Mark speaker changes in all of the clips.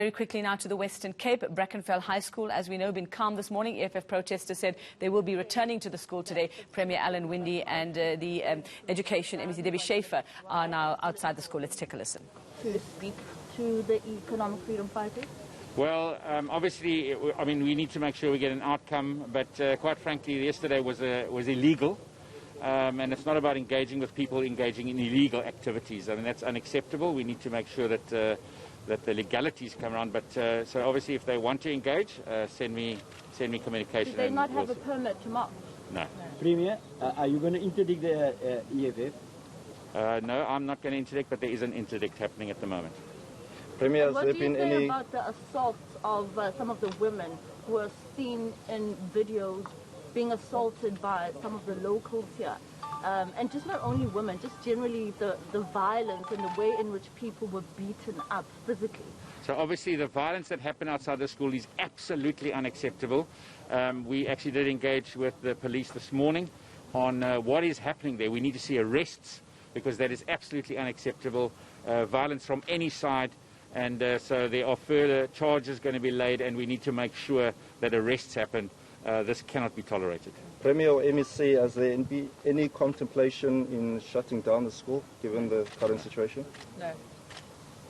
Speaker 1: Very quickly now to the Western Cape. Brackenfell High School, as we know, been calm this morning. EFF protesters said they will be returning to the school today. Premier Winde and the Education MEC Debbie Schaffer are now outside the school. Let's take a listen.
Speaker 2: To speak to the economic freedom fighters?
Speaker 3: Well, obviously, I mean, we need to make sure we get an outcome, but quite frankly, yesterday was illegal. And it's not about engaging with people engaging in illegal activities. I mean, that's unacceptable. We need to make sure that that the legalities come around. But so obviously, if they want to engage, send me communication.
Speaker 2: Do they not have a permit to march?
Speaker 3: No.
Speaker 4: Premier, are you going to interdict the EFF?
Speaker 3: No, I'm not going to interdict, but there is an interdict happening at the moment.
Speaker 2: Premier, has there been any... What do you say about the assaults of some of the women who are seen in videos being assaulted by some of the locals here? And just not only women, just generally the violence and the way in which people were beaten up physically.
Speaker 3: So obviously the violence that happened outside the school is absolutely unacceptable. We actually did engage with the police this morning on what is happening there. We need to see arrests because that is absolutely unacceptable. Violence from any side. And so there are further charges going to be laid, and we need to make sure that arrests happen. This cannot be tolerated.
Speaker 5: Premier or MEC, has there been any contemplation in shutting down the school, given the current situation?
Speaker 6: No.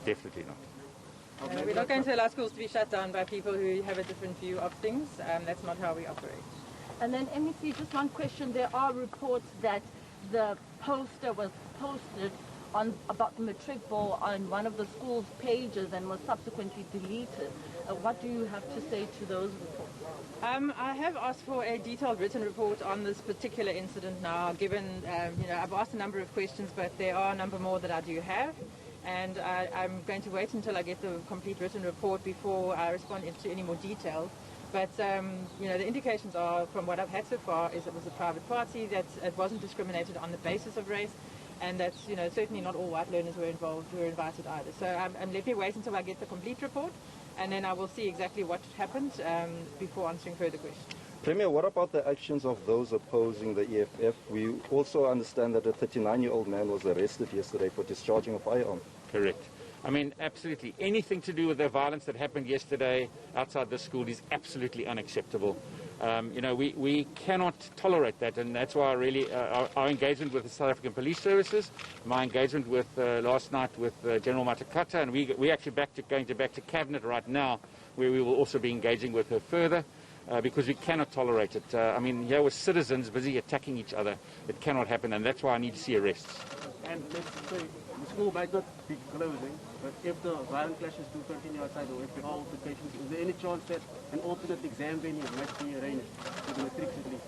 Speaker 3: Definitely not.
Speaker 6: We're not going to allow schools to be shut down by people who have a different view of things. That's not how we operate.
Speaker 2: And then, MEC, just one question. There are reports that the poster was posted about the matric ball on one of the school's pages and was subsequently deleted. What do you have to say to those reports?
Speaker 6: I have asked for a detailed written report on this particular incident now, given, I've asked a number of questions, but there are a number more that I do have. And I'm going to wait until I get the complete written report before I respond into any more details. But, the indications are, from what I've had so far, is it was a private party, that it wasn't discriminated on the basis of race, and that, certainly not all white learners were invited either. So let me wait until I get the complete report, and then I will see exactly what happened before answering further questions.
Speaker 5: Premier, what about the actions of those opposing the EFF? We also understand that a 39-year-old man was arrested yesterday for discharging a firearm.
Speaker 3: Correct. I mean, absolutely. Anything to do with the violence that happened yesterday outside the school is absolutely unacceptable. We cannot tolerate that, and that's why really our engagement with the South African Police Services, my engagement with last night with General Matakata, and we actually going back to Cabinet right now, where we will also be engaging with her further, because we cannot tolerate it. Here were citizens busy attacking each other. It cannot happen, and that's why I need to see arrests.
Speaker 7: And let's say the school might not be closing, but if the violent clashes do continue outside, or if there are altercations, is there any chance that an alternate exam venue might be arranged for the matrics at least?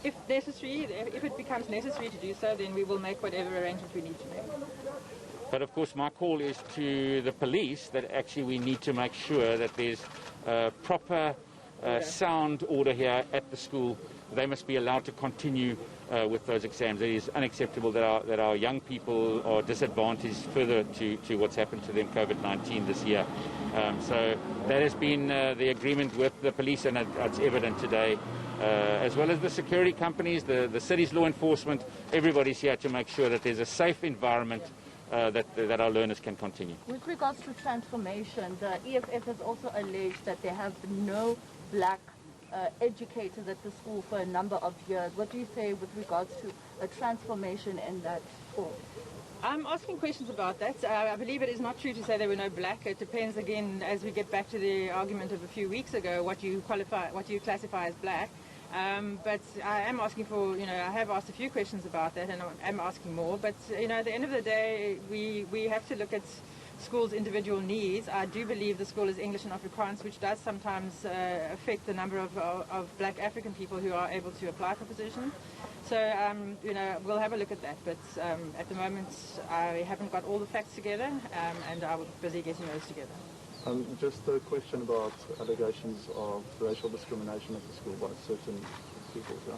Speaker 6: If necessary, if it becomes necessary to do so, then we will make whatever arrangements we need to make.
Speaker 3: But of course my call is to the police that actually we need to make sure that there's proper sound order here at the school. They must be allowed to continue with those exams. It is unacceptable that our young people are disadvantaged further to what's happened to them COVID-19 this year. So that has been the agreement with the police, and it's evident today, as well as the security companies, the city's law enforcement. Everybody's here to make sure that there's a safe environment that our learners can continue.
Speaker 2: With regards to transformation, the EFF has also alleged that there have been no black educators at the school for a number of years. What do you say with regards to a transformation in that school?
Speaker 6: I'm asking questions about that. I believe it is not true to say there were no black. It depends, again, as we get back to the argument of a few weeks ago, what you classify as black. But I am asking for, I have asked a few questions about that, and I'm asking more. But, at the end of the day, we have to look at schools' individual needs. I do believe the school is English and Afrikaans, which does sometimes affect the number of black African people who are able to apply for positions. So, we'll have a look at that. But at the moment, I haven't got all the facts together, and I'm busy getting those together.
Speaker 8: Just a question about allegations of racial discrimination at the school by certain people. Yeah?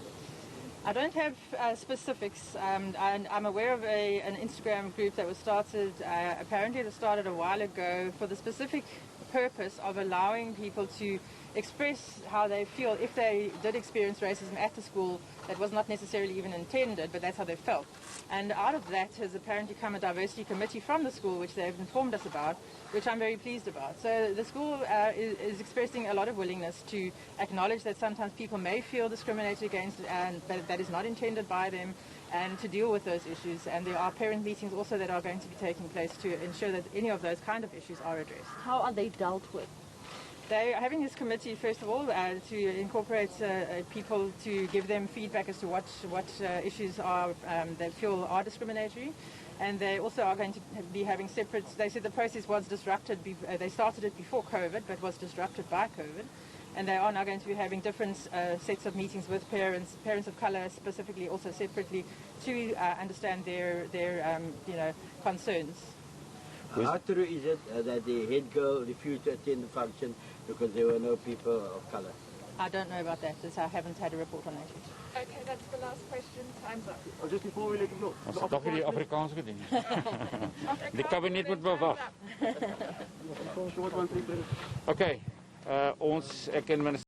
Speaker 6: I don't have specifics, and I'm aware of an Instagram group that was started, apparently it started a while ago, for the specific purpose of allowing people to express how they feel if they did experience racism at the school, that was not necessarily even intended, but that's how they felt. And out of that has apparently come a diversity committee from the school, which they've informed us about, which I'm very pleased about. So the school is expressing a lot of willingness to acknowledge that sometimes people may feel discriminated against, and that is not intended by them, and to deal with those issues. And there are parent meetings also that are going to be taking place to ensure that any of those kind of issues are addressed.
Speaker 2: How are they dealt with?
Speaker 6: They are having this committee, first of all, to incorporate people to give them feedback as to what issues are they feel are discriminatory. And they also are going to be having separate, they said the process was disrupted, they started it before COVID, but was disrupted by COVID. And they are now going to be having different sets of meetings with parents of colour specifically, also separately, to understand their concerns.
Speaker 4: How true is it that the head girl refused to attend the function because there were no people of colour?
Speaker 6: I don't know about that, as I haven't had a report on that yet.
Speaker 9: Okay, that's the last question. Time's up.
Speaker 7: Just before we let you go.
Speaker 3: Ons het toch die Afrikaanse ding. Die kabinet moet bewag. Okay, ons ek en minister